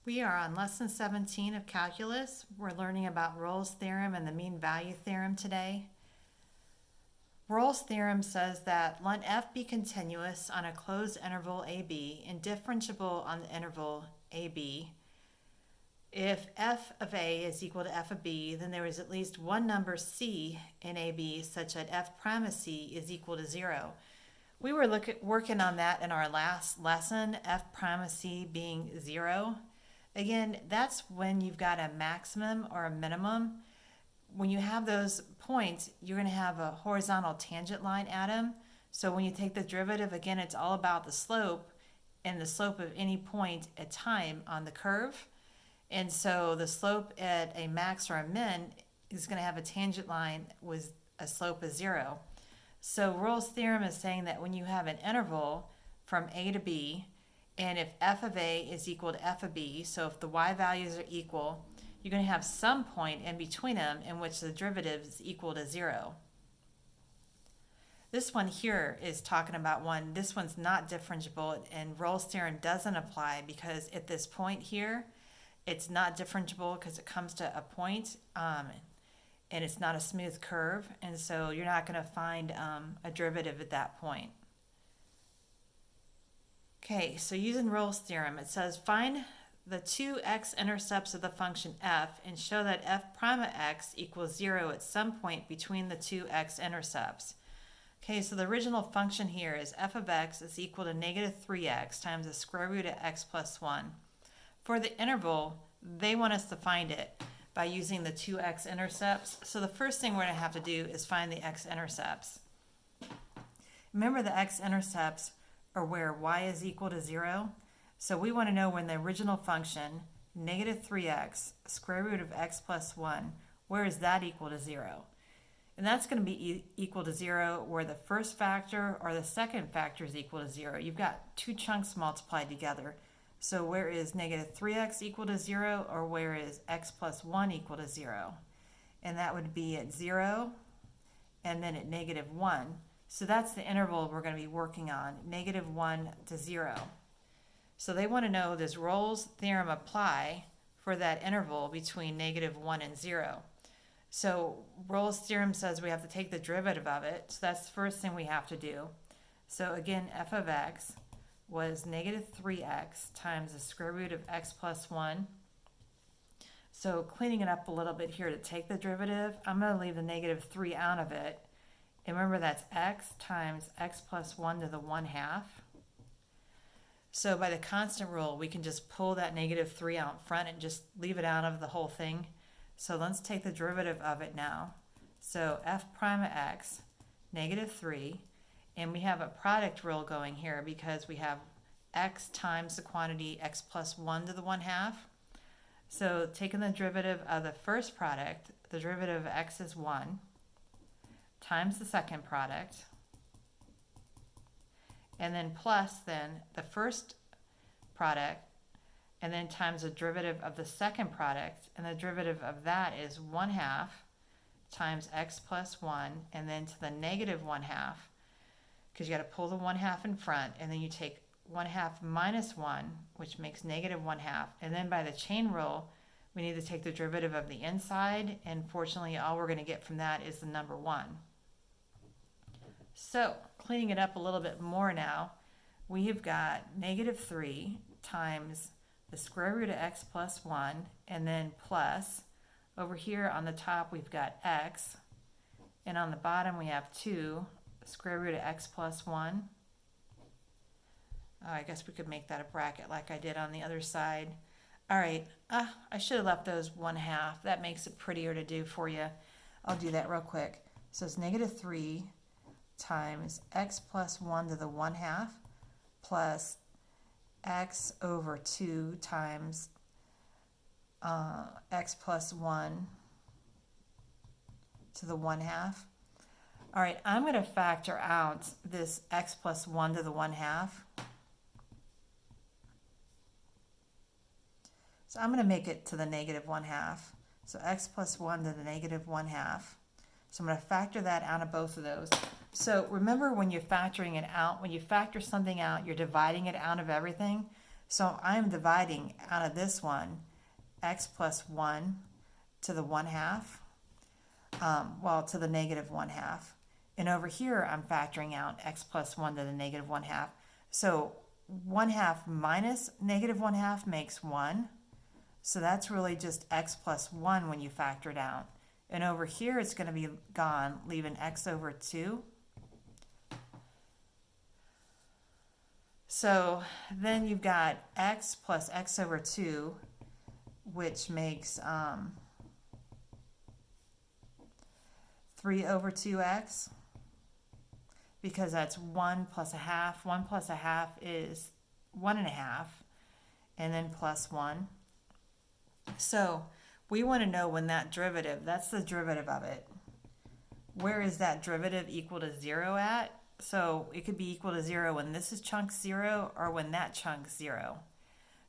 We are on lesson 17 of calculus. We're learning about Rolles theorem and the mean value theorem today. Rolles theorem says that let f be continuous on a closed interval ab and differentiable on the interval ab. If f of a is equal to f of b, then there is at least one number c in ab such that f prime of c is equal to 0. We were working on that in our last lesson, f prime of c being 0. Again, that's when you've got a maximum or a minimum. When you have those points, you're going to have a horizontal tangent line at them. So when you take the derivative, again, it's all about the slope and the slope of any point at time on the curve. And so the slope at a max or a min is going to have a tangent line with a slope of 0. So Rolles' theorem is saying that when you have an interval from a to b, and if f of a is equal to f of b, so if the y values are equal, you're going to have some point in between them in which the derivative is equal to 0. This one here is talking about one. This one's not differentiable, and Rolles' theorem doesn't apply because at this point here, it's not differentiable because it comes to a point, and it's not a smooth curve, and so you're not going to find a derivative at that point. Okay, so using Rolles' theorem, it says find the two x-intercepts of the function f and show that f prime of x equals 0 at some point between the two x-intercepts. Okay, so the original function here is f of x is equal to negative 3x times the square root of x plus 1. For the interval, they want us to find it by using the two x-intercepts. So the first thing we're going to have to do is find the x-intercepts. Remember, the x-intercepts are where y is equal to 0. So we want to know when the original function, negative 3x, square root of x plus 1, where is that equal to 0? And that's going to be equal to 0 where the first factor or the second factor is equal to 0. You've got two chunks multiplied together. So where is negative 3x equal to 0, or where is x plus 1 equal to 0? And that would be at 0 and then at negative 1. So that's the interval we're going to be working on, negative 1 to 0. So they want to know, does Rolles' theorem apply for that interval between negative 1 and 0? So Rolles' theorem says we have to take the derivative of it. So that's the first thing we have to do. So again, f of x was negative 3x times the square root of x plus 1. So cleaning it up a little bit here to take the derivative, I'm going to leave the negative 3 out of it. And remember, that's x times x plus 1 to the 1/2. So by the constant rule, we can just pull that negative 3 out front and just leave it out of the whole thing. So let's take the derivative of it now. So f prime of x, negative 3. And we have a product rule going here because we have x times the quantity x plus 1 to the 1/2. So taking the derivative of the first product, the derivative of x is 1, times the second product, and then plus then the first product, and then times the derivative of the second product, and the derivative of that is 1/2 times x plus 1, and then to the negative 1/2, because you got to pull the 1/2 in front, and then you take 1/2 minus 1, which makes negative 1/2, and then by the chain rule, we need to take the derivative of the inside, and fortunately all we're going to get from that is the number 1. So cleaning it up a little bit more now, we have got negative 3 times the square root of x plus 1, and then plus, over here on the top we've got x, and on the bottom we have 2, square root of x plus 1. I guess we could make that a bracket like I did on the other side. All right, I should have left those 1/2. That makes it prettier to do for you. I'll do that real quick. So it's negative 3 times x plus 1 to the 1/2 plus x over 2 times x plus 1 to the 1/2. All right, I'm going to factor out this x plus 1 to the 1/2. So I'm going to make it to the negative 1/2. So x plus 1 to the negative 1/2. So I'm going to factor that out of both of those. So remember, when you're factoring it out, when you factor something out, you're dividing it out of everything. So I'm dividing out of this one x plus 1 to the 1/2, well, to the negative 1/2. And over here, I'm factoring out x plus 1 to the negative 1/2. So 1/2 minus negative 1/2 makes 1. So that's really just x plus 1 when you factor it out. And over here, it's going to be gone, leaving x over 2. So then you've got x plus x over 2, which makes 3 over 2x, because that's 1 plus a half. 1 plus a half is 1.5, and then plus 1. So we want to know when that derivative, that's the derivative of it, where is that derivative equal to 0 at? So it could be equal to 0 when this is chunk 0 or when that chunk's 0.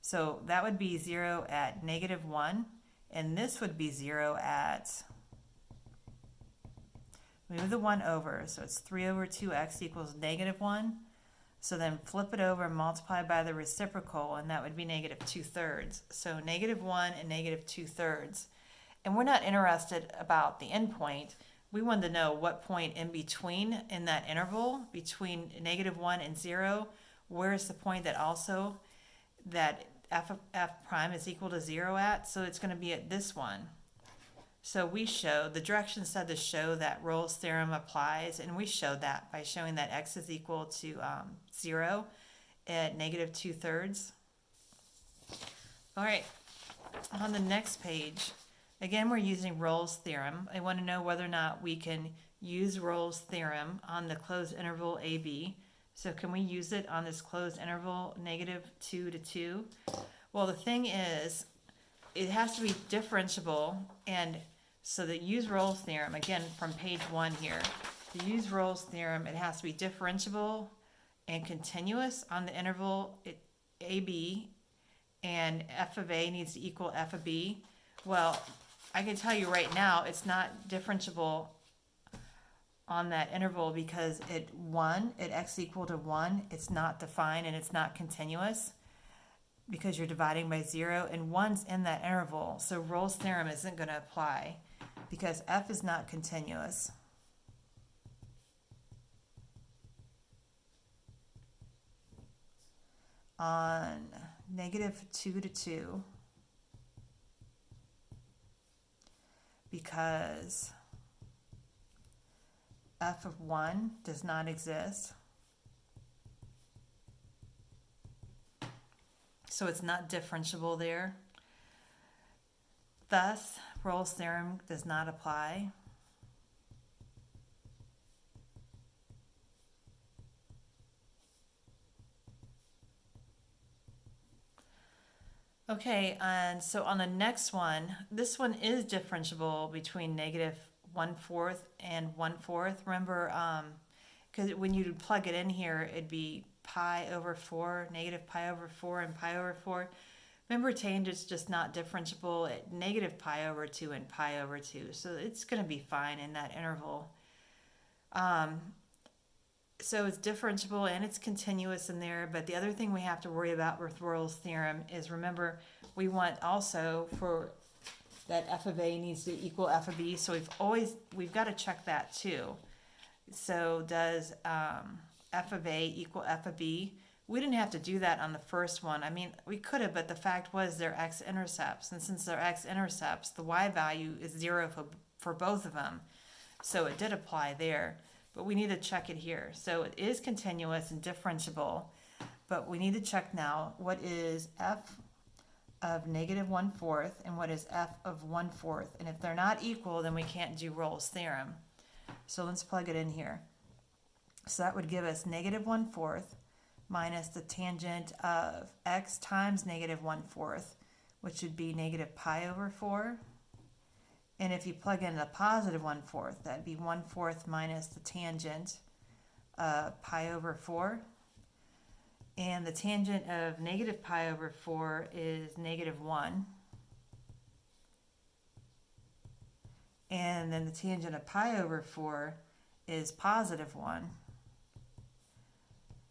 So that would be 0 at negative 1, and this would be 0 at, move the 1 over, so it's 3 over 2x equals negative 1. So then flip it over and multiply by the reciprocal, and that would be negative 2/3. So negative 1 and negative 2/3. And we're not interested about the endpoint. We want to know what point in between in that interval, between negative 1 and 0, where's the point that also that f prime is equal to 0 at? So it's going to be at this one. So we show, the direction said to show that Rolles theorem applies, and we showed that by showing that x is equal to 0 at negative 2/3. All right, on the next page, again, we're using Rolles theorem. I want to know whether or not we can use Rolles theorem on the closed interval AB. So can we use it on this closed interval negative 2 to 2? Well, the thing is, it has to be differentiable, and so that use Rolles theorem, again, from page 1 here, to use Rolles theorem, it has to be differentiable and continuous on the interval AB, and f of A needs to equal f of B. Well, I can tell you right now, it's not differentiable on that interval because at x equal to 1, it's not defined and it's not continuous, because you're dividing by 0, and 1's in that interval. So Rolles theorem isn't going to apply because f is not continuous. On negative 2 to 2, because f of 1 does not exist. So it's not differentiable there. Thus, Rolles theorem does not apply. Okay, and so on the next one, this one is differentiable between negative 1/4 and 1/4. Remember, because when you plug it in here, it'd be pi over 4, negative pi over 4, and pi over 4. Remember, tangent's just not differentiable at negative pi over 2 and pi over 2. So it's going to be fine in that interval. So it's differentiable and it's continuous in there. But the other thing we have to worry about with Rolles theorem is, remember, we want also for that f of A needs to equal f of B. So we've got to check that too. So does f of A equal f of B? We didn't have to do that on the first one. I mean, we could have, but the fact was they're x-intercepts. And since they're x-intercepts, the y value is 0 for both of them. So it did apply there. But we need to check it here. So it is continuous and differentiable. But we need to check now, what is f of negative 1/4 and what is f of 1/4? And if they're not equal, then we can't do Rolles theorem. So let's plug it in here. So that would give us negative 1/4 minus the tangent of x times negative 1/4, which would be negative pi over 4. And if you plug in the positive 1/4, that'd be 1/4 minus the tangent of pi over 4. And the tangent of negative pi over 4 is negative 1. And then the tangent of pi over 4 is positive 1.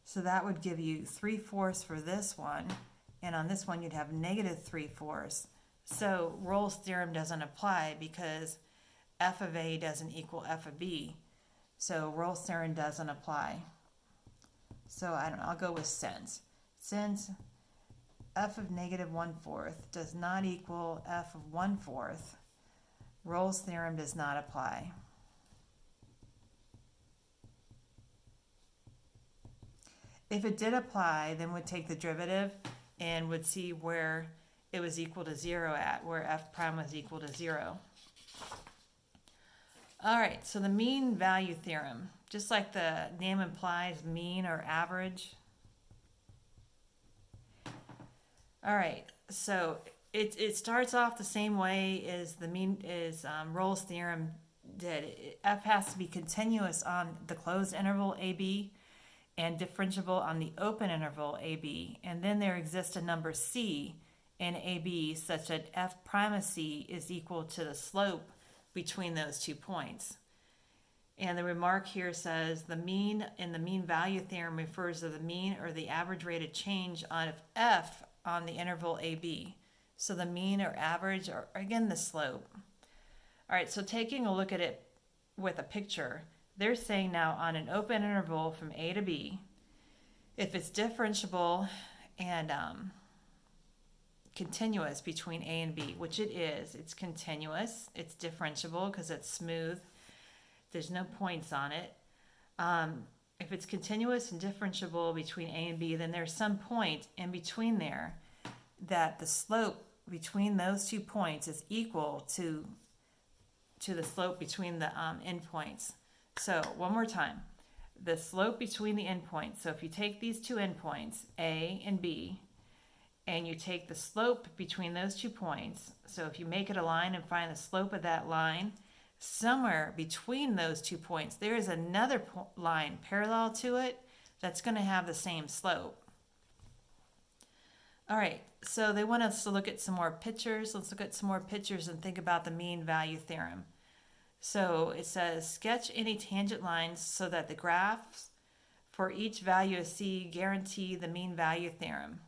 So that would give you 3/4 for this one and on this one you'd have negative 3/4. So Rolle's theorem doesn't apply because f of a doesn't equal f of b. So Rolle's theorem doesn't apply. So I don't know, I'll go with since. Since f of negative 1/4 does not equal f of 1/4, Rolle's theorem does not apply. If it did apply, then we'd take the derivative and would see where it was equal to 0 at, where f prime was equal to 0. All right, so the mean value theorem, just like the name implies, mean or average. All right, so it starts off the same way as Rolle's theorem did. F has to be continuous on the closed interval AB and differentiable on the open interval AB, and then there exists a number C in AB such that f prime of C is equal to the slope between those 2 points. And the remark here says the mean in the mean value theorem refers to the mean or the average rate of change on f on the interval AB. So the mean or average are again the slope. All right, so taking a look at it with a picture, they're saying now on an open interval from A to B, if it's differentiable and continuous between A and B, which it is, it's continuous, it's differentiable because it's smooth, there's no points on it. If it's continuous and differentiable between A and B, then there's some point in between there that the slope between those 2 points is equal to the slope between the endpoints. So one more time, the slope between the endpoints. So if you take these 2 endpoints, A and B, and you take the slope between those 2 points, so if you make it a line and find the slope of that line, somewhere between those 2 points, there is another line parallel to it that's going to have the same slope. All right, so they want us to look at some more pictures. Let's look at some more pictures and think about the mean value theorem. So it says, sketch any tangent lines so that the graphs for each value of C guarantee the mean value theorem.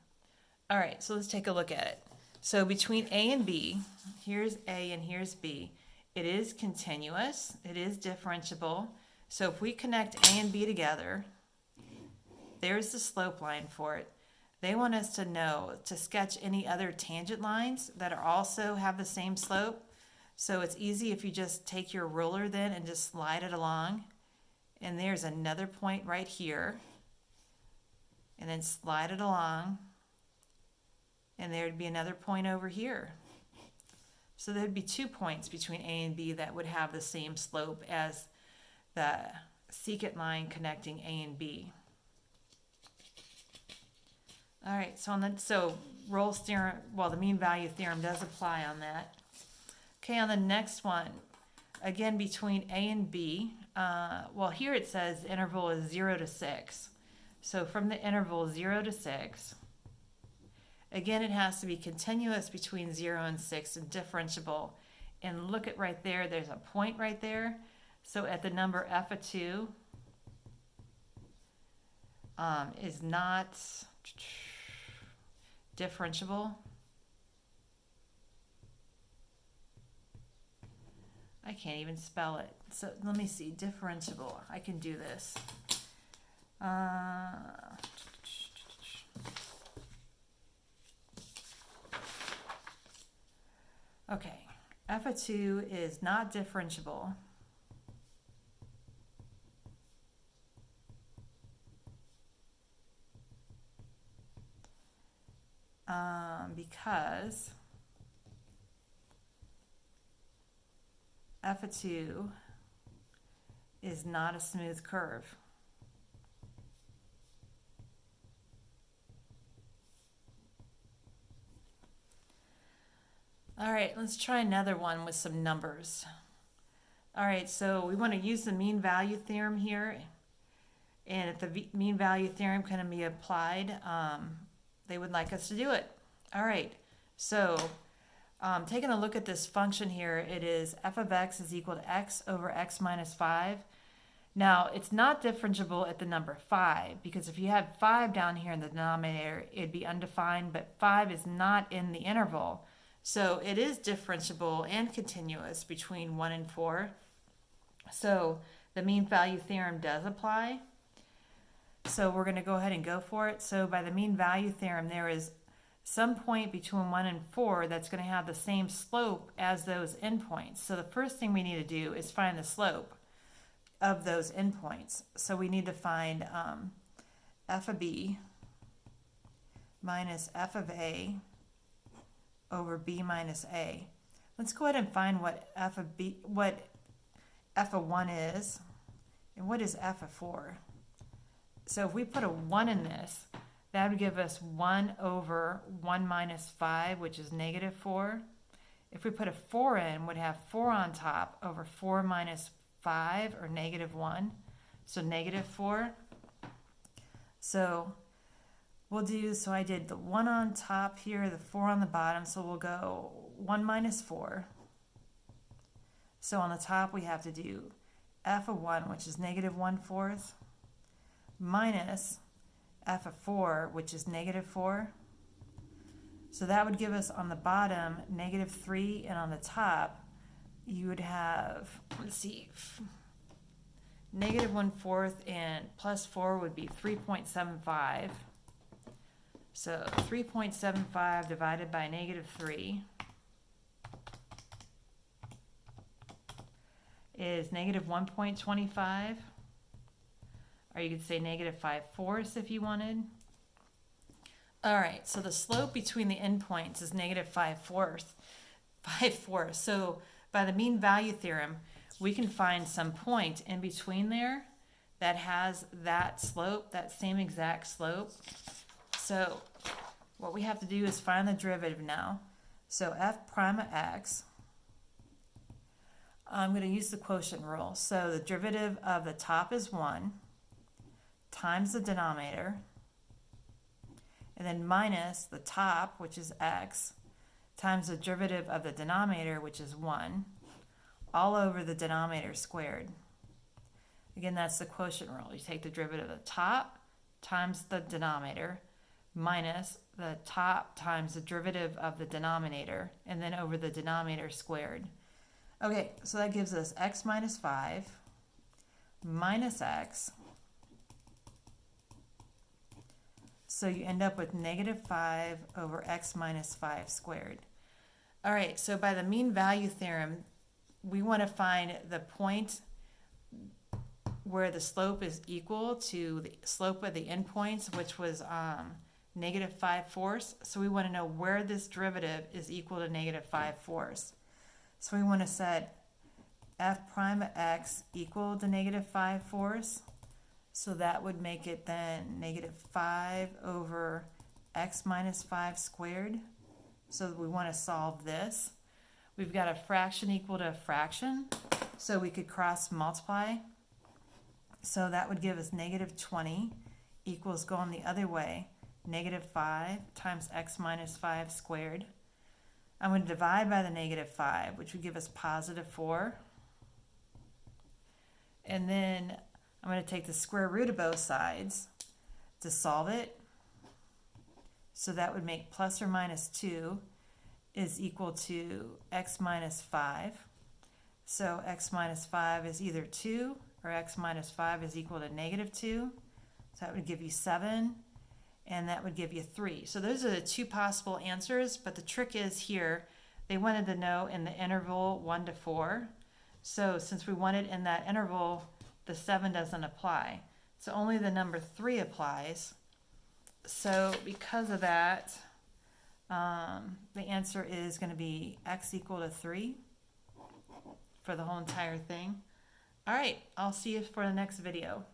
All right, so let's take a look at it. So between A and B, here's A and here's B. It is continuous, it is differentiable. So if we connect A and B together, there's the slope line for it. They want us to know to sketch any other tangent lines that are also have the same slope. So it's easy if you just take your ruler then and just slide it along. And there's another point right here. And then slide it along. And there'd be another point over here. So there'd be 2 points between A and B that would have the same slope as the secant line connecting A and B. All right, so Rolle's theorem, well, the mean value theorem does apply on that. Okay, on the next one, again between A and B, well, here it says the interval is 0 to 6. So from the interval 0 to 6, again, it has to be continuous between 0 and 6 and differentiable. And look at right there, there's a point right there. So at the number f of 2 is not differentiable. I can't even spell it. So let me see, differentiable. I can do this. Okay, f of 2 is not differentiable. Because f of 2 is not a smooth curve. All right, let's try another one with some numbers. All right, so we want to use the mean value theorem here. And if the mean value theorem can be applied, they would like us to do it. All right, so taking a look at this function here, it is f of x is equal to x over x minus 5. Now, it's not differentiable at the number 5, because if you had 5 down here in the denominator, it'd be undefined, but 5 is not in the interval. So it is differentiable and continuous between 1 and 4. So the mean value theorem does apply. So we're going to go ahead and go for it. So by the mean value theorem, there is some point between 1 and 4 that's going to have the same slope as those endpoints. So the first thing we need to do is find the slope of those endpoints. So we need to find f of b minus f of a over b minus a. Let's go ahead and find what f of 1 is and what is f of 4. So if we put a 1 in this, that would give us 1 over 1 minus 5, which is negative 4. If we put a 4 in, we'd have 4 on top over 4 minus 5, or negative 1. So negative 4. So we'll do, so I did the 1 on top here, the 4 on the bottom, so we'll go 1 minus 4. So on the top we have to do f of 1, which is negative 1/4, minus f of 4, which is negative 4. So that would give us on the bottom negative 3, and on the top you would have, let's see, negative 1/4 and plus 4 would be 3.75. So 3.75 divided by negative 3 is negative 1.25. Or you could say negative 5/4 if you wanted. All right, so the slope between the endpoints is negative 5/4. So by the mean value theorem, we can find some point in between there that has that slope, that same exact slope. So what we have to do is find the derivative now. So f prime of x, I'm going to use the quotient rule. So the derivative of the top is 1 times the denominator, and then minus the top, which is x, times the derivative of the denominator, which is 1, all over the denominator squared. Again, that's the quotient rule. You take the derivative of the top times the denominator minus the top times the derivative of the denominator, and then over the denominator squared. Okay, so that gives us x minus 5 minus x. So you end up with negative 5 over x minus 5 squared. All right, so by the mean value theorem, we want to find the point where the slope is equal to the slope of the endpoints, which was negative 5/4. So we want to know where this derivative is equal to negative 5/4. So we want to set f prime of x equal to negative 5/4. So that would make it then negative 5 over x minus 5 squared. So we want to solve this. We've got a fraction equal to a fraction, so we could cross multiply. So that would give us negative 20 equals, going the other way, negative 5 times x minus 5 squared. I'm going to divide by the negative 5, which would give us positive 4. And then I'm going to take the square root of both sides to solve it. So that would make plus or minus 2 is equal to x minus 5. So x minus 5 is either 2, or x minus 5 is equal to negative 2. So that would give you 7, and that would give you 3. So those are the two possible answers, but the trick is here, they wanted to know in the interval 1 to 4. So since we wanted in that interval, the 7 doesn't apply. So only the number 3 applies. So because of that, the answer is going to be x equal to 3 for the whole entire thing. All right, I'll see you for the next video.